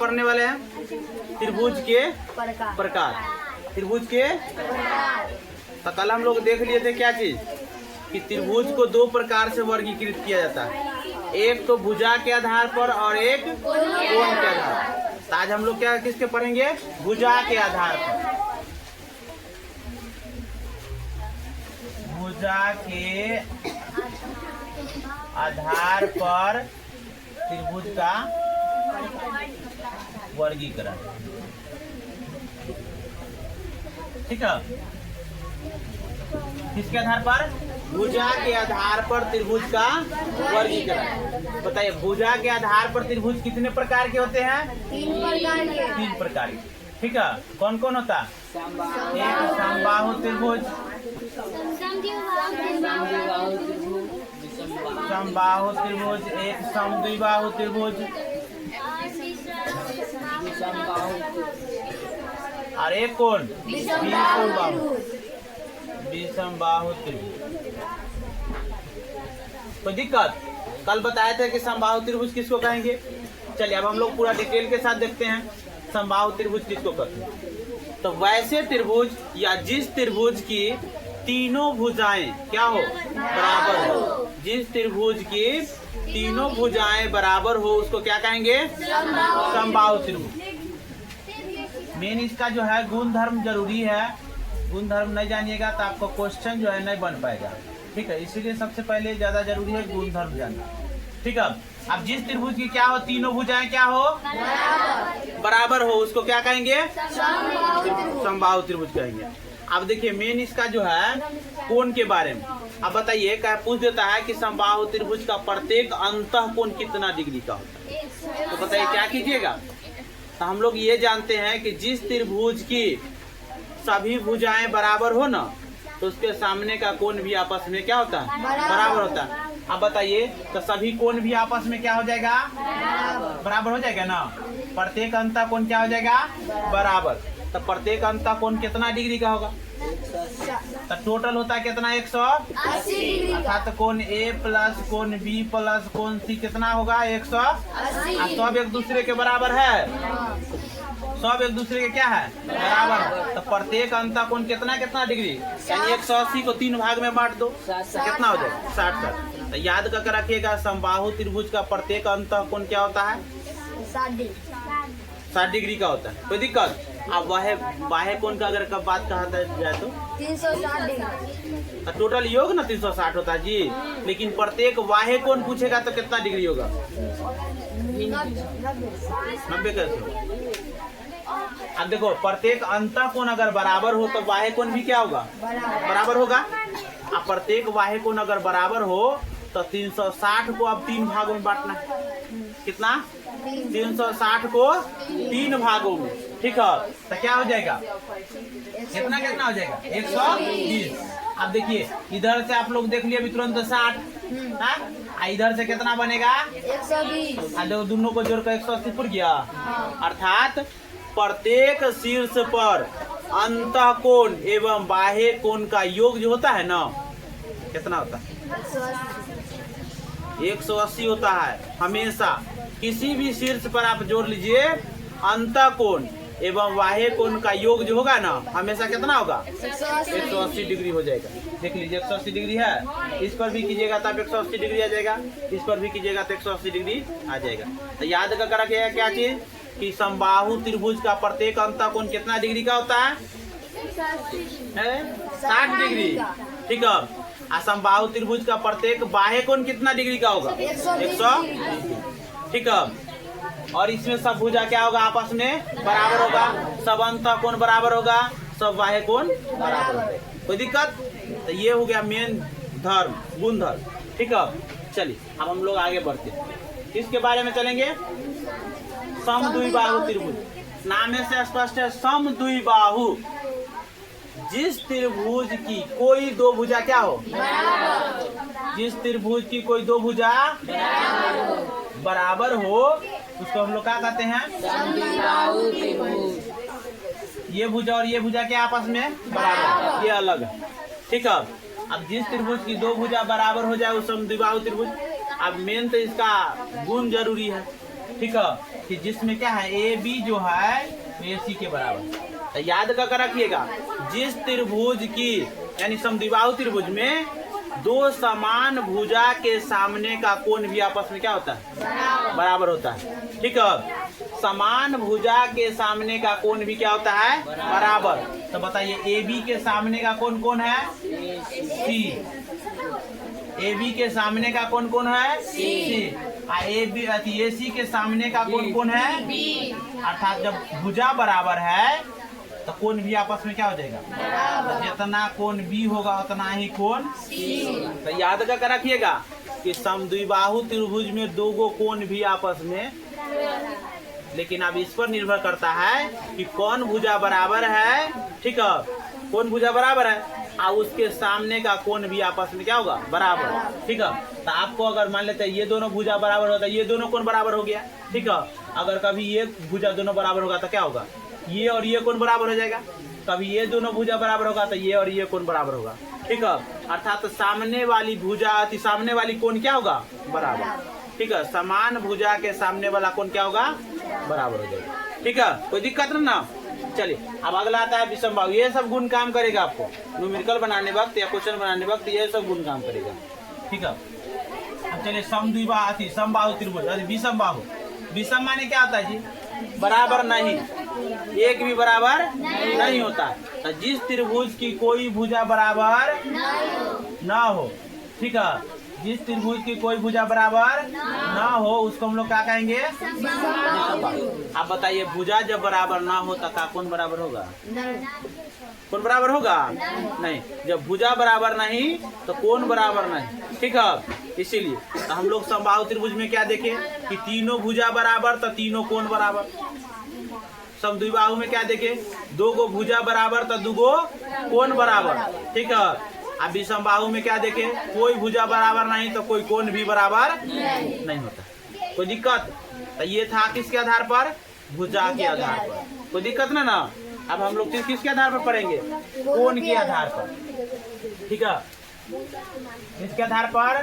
पढ़ने वाले हैं त्रिभुज के प्रकार। त्रिभुज के तो कल हम लोग देख लिए थे क्या चीज कि त्रिभुज को दो प्रकार से वर्गीकृत किया जाता है, एक तो भुजा के आधार पर और एक कोण के आधार पर। तो आज हम लोग क्या किसके पढ़ेंगे? भुजा के आधार पर। भुजा के आधार पर त्रिभुज का वर्गीकरण। ठीक है, किसके आधार पर? भुजा के आधार पर त्रिभुज का वर्गीकरण। बताइए भुजा के आधार पर त्रिभुज कितने प्रकार के होते हैं? 3 प्रकार के। ठीक है, कौन कौन होता? एक समबाहु त्रिभुज, समबाहु त्रिभुज, एक समद्विबाहु त्रिभुज और एक कौन? विषमबाहु त्रिभुज। कोई दिक्कत? कल बताए थे कि समबाहु त्रिभुज किसको कहेंगे। चलिए अब हम लोग पूरा डिटेल के साथ देखते हैं समबाहु त्रिभुज किसको कहते हैं। तो वैसे त्रिभुज या जिस त्रिभुज की तीनों भुजाएं क्या हो? बराबर हो। जिस त्रिभुज की तीनों भुजाएं बराबर हो उसको क्या कहेंगे? समबाहु त्रिभुज। मेन इसका जो है गुण धर्म जरूरी है, गुण धर्म नहीं जानिएगा तो आपका क्वेश्चन जो है नहीं बन पाएगा। ठीक है, इसीलिए सबसे पहले ज्यादा जरूरी है गुण धर्म जानना। ठीक है, अब जिस त्रिभुज की क्या हो? तीनों भुजाएं क्या हो? बराबर हो उसको क्या कहेंगे? समबाहु त्रिभुज कहेंगे। अब देखिए मेन इसका जो है कोण के बारे में। अब बताइए क्या पूछ देता है कि समबाहु त्रिभुज का प्रत्येक अंतः कोण कितना डिग्री का होता है, तो बताइए क्या कीजिएगा। तो हम लोग ये जानते हैं कि जिस त्रिभुज की सभी भुजाएं बराबर हो ना तो उसके सामने का कोण भी आपस में क्या होता है? बराबर होता है। अब बताइए तो सभी कोण भी आपस में क्या हो जाएगा? बराबर हो जाएगा ना। प्रत्येक अंतः कोण क्या हो जाएगा? बराबर। तो प्रत्येक अंतः कोण कितना डिग्री का होगा? तो टोटल होता है कितना? 180। अर्थात कोण ए प्लस कोण बी प्लस कोण सी कितना होगा? 180। सब एक दूसरे के बराबर है, सब एक दूसरे के क्या है? बराबर। तो प्रत्येक अंतः कोण कितना कितना डिग्री? यानी 180 को 3 भाग में बांट दो, कितना हो जाएगा? 60। तो याद करके रखिएगा समबाहु त्रिभुज का प्रत्येक अंतः कोण क्या होता है? 60 डिग्री का होता है। कोई दिक्कत? अब बाह्य कोण का अगर कब बात कहा जाए तो 360 डिग्री। तो टोटल योग ना 360 होता है जी, लेकिन प्रत्येक बाह्य कोण पूछेगा तो कितना डिग्री होगा? 90 कैसे? अब देखो प्रत्येक अंतः कोण अगर बराबर हो तो बाह्य कोण भी क्या होगा? बराबर होगा। अब प्रत्येक बाह्य कोण अगर बराबर हो तो 360 को अब 3 भागों में बांटना है। कितना? 360 को 3 भागों में। ठीक है, तो क्या हो जाएगा? कितना कितना हो जाएगा? 120। अब देखिए इधर से आप लोग देख लिए अभी तुरंत 60, इधर से कितना बनेगा? 120। दोनों को जोड़कर 180 पुर गया। अर्थात प्रत्येक शीर्ष पर अंतः कोण एवं बाह्य कोण का योग जो होता है ना कितना होता है? 180 होता है हमेशा। किसी भी शीर्ष पर आप जोड़ लीजिए अंतः कोण एवं बाह्य कोण का योग जो होगा ना हमेशा कितना होगा? 180 डिग्री हो जाएगा। देख लीजिए 180 डिग्री है, इस पर भी कीजिएगा तब 180 डिग्री आ जाएगा, इस पर भी कीजिएगा तो 180 डिग्री आ जाएगा। तो याद करके रखिएगा क्या चीज कि समबाहु त्रिभुज का प्रत्येक अंतः कोण कितना डिग्री का होता है? 60 डिग्री। ठीक है, समबाहु त्रिभुज का प्रत्येक बाह्य कोण कितना डिग्री का होगा? 100। ठीक है, और इसमें सब भुजा क्या होगा? आपस में बराबर होगा। सब अंतः कोण बराबर होगा, सब बाह्य कोण बराबर होगा। कोई दिक्कत? तो ये हो गया मेन धर्म, गुण धर्म। ठीक है, चलिए अब हम लोग आगे बढ़ते हैं। इसके बारे में चलेंगे समद्विबाहु त्रिभुज। नाम से स्पष्ट है समद्विबाहु। जिस त्रिभुज की कोई दो भुजा क्या हो? जिस त्रिभुज की कोई दो भुजा बराबर हो उसको हम लोग क्या कहते हैं? समद्विबाहु त्रिभुज। ये भुजा और ये भुजा के आपस में बराबर, ये अलग है। ठीक है, अब जिस त्रिभुज की दो भुजा बराबर हो जाए वो समद्विबाहु त्रिभुज। अब मेन तो इसका गुण जरूरी है। ठीक है, कि जिसमें क्या है ए बी जो है ए सी के बराबर। तो याद कर रखिएगा, जिस त्रिभुज की यानी समद्विबाहु त्रिभुज में दो समान भुजा के सामने का कोण भी आपस में क्या होता है, बराबर होता है। ठीक है, समान भुजा के सामने का कोण भी क्या होता है, बराबर। तो बताइए ए बी के सामने का कोण कौन है, सी। ए बी के सामने का कोण कौन है, सी। ए सी के सामने का कोण कौन है, बी। अर्थात जब भुजा बराबर है तो कोण भी आपस में क्या हो जाएगा, तो जितना कोण बी होगा उतना ही कोण सी। तो याद कर रखिएगा कि समद्विबाहु त्रिभुज में दो गो कोण भी आपस में, लेकिन अब इस पर निर्भर करता है कि कौन भुजा बराबर है। ठीक है, कौन भुजा बराबर है और उसके सामने का कोण भी आपस में क्या होगा, बराबर। ठीक है, तो आपको अगर मान लेते हैं ये दोनों भुजा बराबर होता है, ये दोनों कोण बराबर हो गया। ठीक है, अगर कभी ये भुजा दोनों बराबर होगा तो क्या होगा, ये और ये कोण बराबर हो जाएगा। कभी ये दोनों भुजा बराबर होगा तो ये और ये कोण बराबर होगा। ठीक है, अर्थात सामने वाली भुजा अति सामने वाली कोण क्या होगा, बराबर। ठीक है, समान भुजा के सामने वाला कोण क्या होगा, बराबर हो जाएगा। ठीक है, कोई दिक्कत नहीं ना। चलिए अब अगला आता है विषमबाहु। ये सब गुण काम करेगा आपको न्यूमेरिकल बनाने वक्त या क्वेश्चन बनाने वक्त, ये सब गुण काम करेगा। ठीक है, अब चलिए समद्विबाहु समबाहु त्रिभुज विषमबाहु। विषम माने क्या होता है जी, बराबर नहीं, एक भी बराबर नहीं होता। तो जिस त्रिभुज की कोई भुजा बराबर ना हो, ठीक है, जिस त्रिभुज की कोई भुजा बराबर ना हो उसको हम लोग क्या कहेंगे, आप बताइए भुजा जब बराबर ना हो तो का कौन बराबर होगा, कौन बराबर होगा, नहीं। जब भुजा बराबर नहीं तो कौन बराबर नहीं। ठीक है, इसीलिए तो हम लोग समबाहु त्रिभुज में क्या देखें कि तीनों भुजा बराबर तो तीनों कोण बराबर। समद्विबाहु में क्या देखे, दो गो भुजा बराबर तो दो गो कोण बराबर। ठीक है, अब विषमबाहु में क्या देखे, कोई भुजा बराबर नहीं तो कोई कोण भी बराबर नहीं होता। कोई दिक्कत, तो ये था किसके आधार पर, भुजा के आधार पर। कोई दिक्कत ना। अब हम लोग किसके आधार पर पढ़ेंगे, कोण के आधार पर। ठीक है, इसके आधार पर,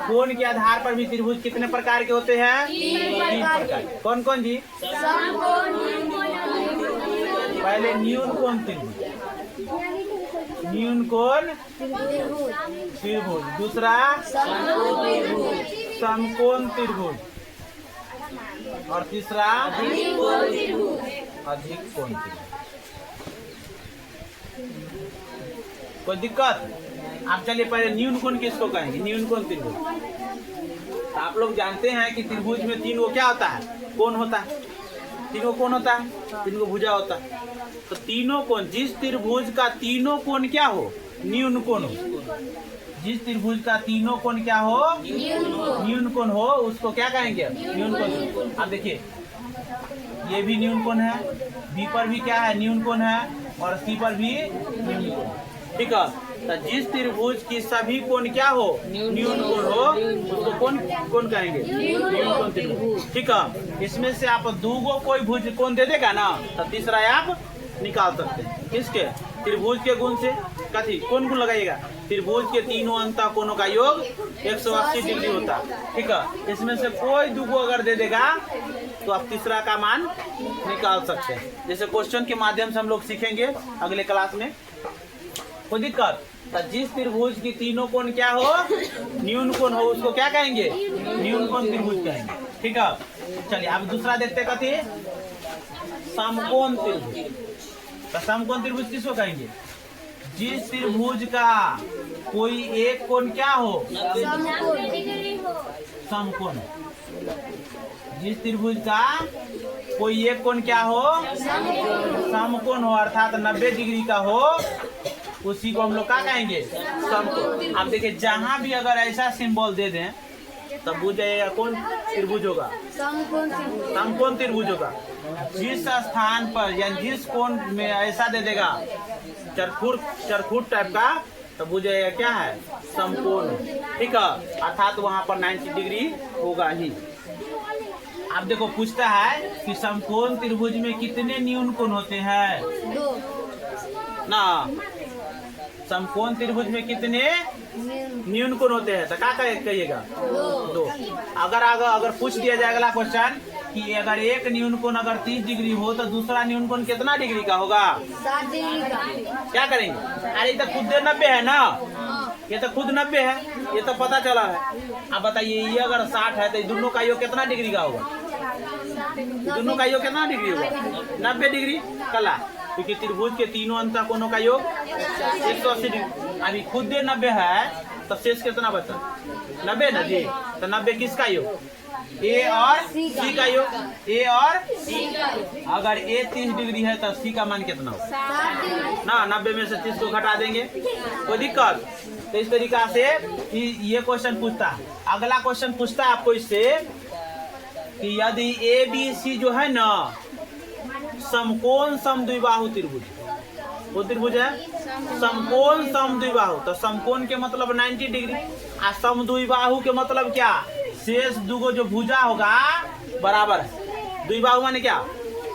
कोण के आधार पर भी त्रिभुज कितने प्रकार के होते हैं, 3 प्रकार। कौन कौन जी, पहले न्यून कोण त्रिभुज, न्यून कोण त्रिभुज। दूसरा समकोण त्रिभुज और तीसरा अधिक कोण त्रिभुज। कोई दिक्कत। आप चलिए पहले न्यून कोण किसको कहेंगे, न्यून कोण त्रिभुज। तो आप लोग जानते हैं कि त्रिभुज में 3 गो क्या होता है, कोण होता है। 3 गो कोण होता है, 3 गो भुजा होता है। तो तीनों कोण, जिस त्रिभुज का तीनों कोण क्या हो, न्यून कोण हो। जिस त्रिभुज का तीनों कोण क्या हो, न्यून कोण हो, उसको क्या कहेंगे, न्यून कोण। अब देखिए ये भी न्यून कोण है, बी पर भी क्या है, न्यून कोण है, और सी पर भी न्यून कोण। ठीक है, तो जिस त्रिभुज की सभी कोण क्या हो, न्यून कोण हो, उसको कोण कहेंगे, न्यून कोण त्रिभुज। ठीक है, इसमें से आप दो गो कोई भुज कोण दे देगा ना, तो तीसरा आप निकाल सकते हैं। किसके, त्रिभुज के गुण से। कथी, कौन गुण लगाइएगा, त्रिभुज के तीनों अंतः कोणों का योग 180 डिग्री होता है। ठीक है, इसमें से कोई दो गो अगर दे देगा तो आप तीसरा का मान निकाल सकते हैं। जैसे क्वेश्चन के माध्यम से हम लोग सीखेंगे अगले क्लास में। कोई दिक्कत। तो जिस त्रिभुज की तीनों कोण क्या हो, न्यून कोण हो, उसको क्या कहेंगे, न्यून कोण त्रिभुज कहेंगे। ठीक है, चलिए अब दूसरा देखते कथी, समकोण त्रिभुज। तो समकोण त्रिभुज किसको कहेंगे, जिस त्रिभुज का कोई एक कोण क्या हो, समकोण। जिस त्रिभुज का कोई एक कोण क्या हो, समकोण हो, अर्थात 90 डिग्री का हो, उसी को हम लोग क्या कहेंगे, समकोण। अब देखिए जहां भी अगर ऐसा सिंबल दे दें तब बुझ जाएगा कौन त्रिभुज होगा, समकोण त्रिभुज होगा। जिस स्थान पर या जिस कोण में ऐसा दे देगा चरखुट टाइप का, तो बुझ जाएगा क्या है, समकोण। ठीक है, अर्थात वहां पर 90 डिग्री होगा ही। अब देखो पूछता है कि समकोण त्रिभुज में कितने न्यून कोण होते हैं, 2 ना समकोण त्रिभुज में कितने न्यून कोण होते हैं? तो क्या कहिएगा? 2। अगर पूछ दिया जाए अगला क्वेश्चन कि अगर एक न्यून कोण अगर 30 डिग्री हो तो दूसरा न्यून कोण कितना डिग्री का होगा? 60 डिग्री का। क्या करेंगे? अरे ये तो खुद 90 है ना, ये तो खुद 90 है, ये तो पता चला है। अब बताइए ये अगर 60 है तो दोनों का योग कितना डिग्री का होगा? दोनों का योग कितना डिग्री होगा? 90 डिग्री कला, क्योंकि त्रिभुज के तीनों अंत कोणों का योग 180 डिग्री। अभी खुद 90 है तो शेष कितना बचा? 90 ना जी। तो 90 किसका योग? ए और सी का योग। ए और सी का योग। अगर ए 30 डिग्री है तो सी का मान कितना होगा? 60 डिग्री ना 90 में से 30 को घटा देंगे, कोई दिक्कत? तो इस तरीका से ये क्वेश्चन पूछता है। अगला क्वेश्चन पूछता है आपको इससे कि यदि ए बी सी जो है ना समकोण समद्विबाहु त्रिभुज, वो त्रिभुज है समकोण समद्विबाहु। तो समकोण के मतलब 90 डिग्री और समद्विबाहु के मतलब क्या? शेष दुगो जो भुजा होगा बराबर है। द्विबाहु माने क्या?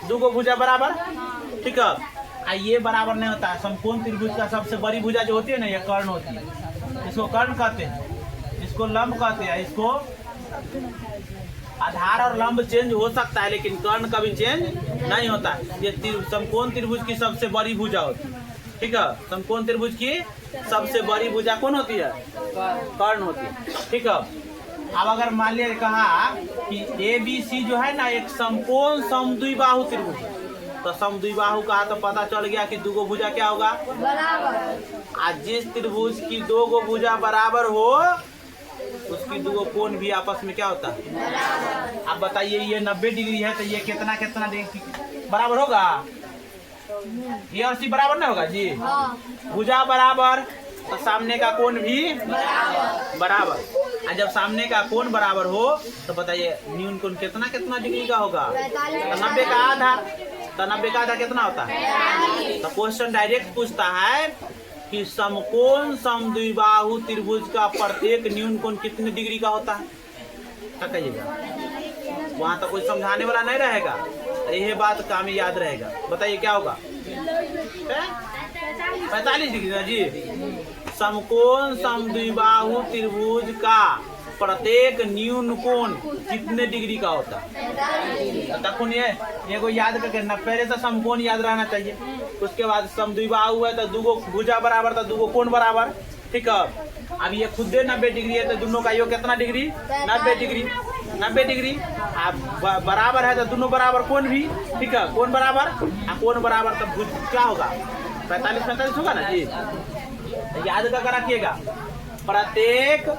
दुगो भुजा बराबर, ठीक है। ये बराबर नहीं होता है। समकोण त्रिभुज का सबसे बड़ी भुजा जो होती है ना, ये कर्ण होती है। इसको कर्ण कहते हैं, इसको लंब कहते हैं। इसको आधार और लंब चेंज हो सकता है लेकिन कर्ण कभी चेंज नहीं होता है। ये समकोण त्रिभुज की सबसे बड़ी भुजा होती है, ठीक है। समकोण त्रिभुज की सबसे बड़ी भुजा कौन होती है? कर्ण होती है, ठीक है। अब अगर मान लिया कहा कि ए बी सी जो है ना एक समकोण समद्विबाहु त्रिभुज, तो समद्विबाहु कहा तो पता चल गया कि दुगो भुजा क्या होगा? बराबर। आज जिस त्रिभुज की दो गो भुजा बराबर हो उसकी दुगो कोण भी आपस में क्या होता है? अब बताइए ये 90 डिग्री है तो ये कितना डिग्री बराबर होगा? ये और सी बराबर नहीं होगा जी। भुजा बराबर तो सामने का कोण भी बराबर। और जब सामने का कोण बराबर हो तो बताइए न्यून कोण कितना डिग्री का होगा? तो 90 का आधा। तो 90 का आधा कितना होता है? तो क्वेश्चन डायरेक्ट पूछता है कि समकोण समद्विबाहु त्रिभुज का प्रत्येक न्यून कोण कितने डिग्री का होता है? क्या कहिएगा? वहां तो कोई समझाने वाला नहीं रहेगा, यही बात काम याद रहेगा। बताइए क्या होगा? 45 डिग्री ना जी। समकोण समद्विबाहु त्रिभुज का प्रत्येक न्यून कोण कितने डिग्री का होता है? तखुन ये को याद करके ना, पहले से समकोण याद रहना चाहिए, उसके बाद समद्विबाहु है तो दुगो भुजा बराबर तो दुगो कोण बराबर, ठीक है। अब ये खुद 90 डिग्री है तो दोनों का योग कितना डिग्री? 90 डिग्री। 90 डिग्री अब बराबर है तो दोनों बराबर कोण भी, ठीक है। कोण बराबर कोण बराबर तो भुज क्या होगा? 45 होगा ना जी। याद करके रखिएगा, प्रत्येक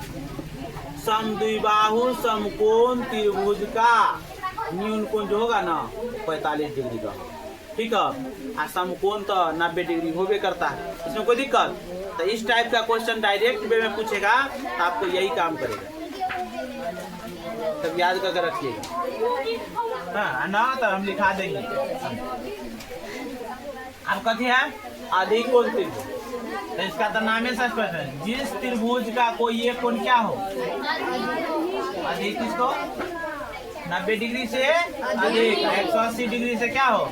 समद्विबाहु समकोण त्रिभुज का न्यून कोण जो होगा ना 45 डिग्री का, ठीक है। और समकोण तो 90 डिग्री होबे करता है, इसमें कोई दिक्कत? तो इस टाइप का क्वेश्चन डायरेक्ट वे में पूछेगा तो आपको यही काम करेगा, तब याद करके रखिएगा। हाँ ना, तो हम लिखा देंगे। अब कथी है? अधिकोण त्रिभुज। तो इसका तो नाम है स्पष्ट है, जिस त्रिभुज का कोई एक कोण क्या हो? अधिक। किसको? 90 डिग्री से अधिक। 180 डिग्री से क्या हो?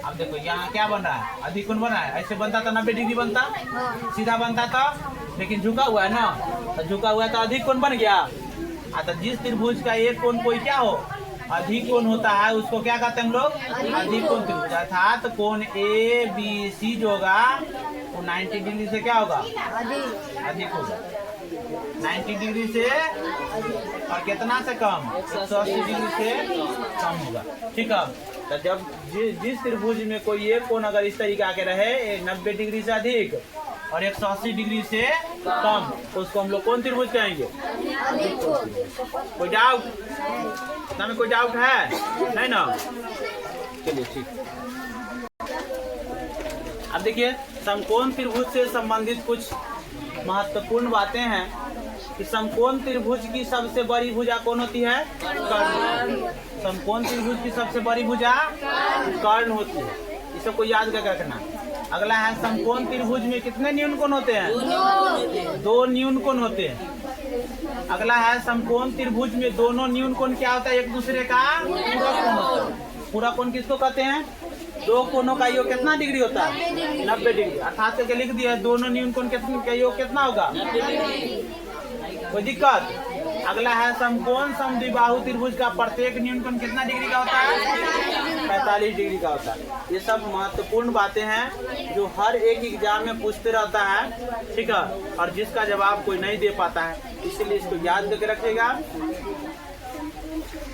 अब देखो यहाँ क्या बन रहा है? अधिक कोण बन रहा है। ऐसे बनता तो 90 डिग्री बनता, सीधा बनता था, लेकिन झुका हुआ है ना, तो झुका हुआ है तो अधिक कोण बन गया। तो जिस त्रिभुज का एक कोण कोई क्या हो? अधिक कोण होता है, उसको क्या कहते हैं हम लोग? अधिक कोण त्रिभुज। अर्थात कोण ए बी सी जो होगा वो 90 डिग्री से क्या होगा? अधिक होगा। 90 डिग्री से और कितना से कम? 180 डिग्री से कम होगा, ठीक है। तो जब जिस त्रिभुज में कोई एक कोण अगर इस तरीके के रहे 90 डिग्री से अधिक और 180 डिग्री से कम, तो उसको हम लोग कौन त्रिभुज कहेंगे? कोई डाउट? में कोई डाउट है? नहीं ना? चलिए ठीक। अब देखिए समकोण त्रिभुज से संबंधित कुछ महत्वपूर्ण बातें हैं कि समकोण त्रिभुज की सबसे बड़ी भुजा कौन होती है? कर्ण। समकोण त्रिभुज की सबसे बड़ी भुजा कर्ण होती है, इसे को याद करके रखना। अगला है समकोण त्रिभुज में कितने न्यून कोण होते हैं? 2 न्यून कोण होते हैं। अगला है समकोण त्रिभुज में दोनों न्यून कोण क्या होता है? एक दूसरे का पूरक कोण होता है। पूरक कोण किसको कहते हैं? दो कोनों का योग कितना डिग्री होता है? 90 डिग्री। अर्थात करके लिख दिया दोनों न्यून कोण का योग कितना होगा? कोई दिक्कत? अगला है समकोण समद्विबाहु त्रिभुज का प्रत्येक न्यून कोण कितना डिग्री का होता है? 45 डिग्री का होता है। ये सब महत्वपूर्ण बातें हैं जो हर एक एग्जाम में पूछते रहता है, ठीक है, और जिसका जवाब कोई नहीं दे पाता है, इसीलिए इसको याद करके रखिएगा।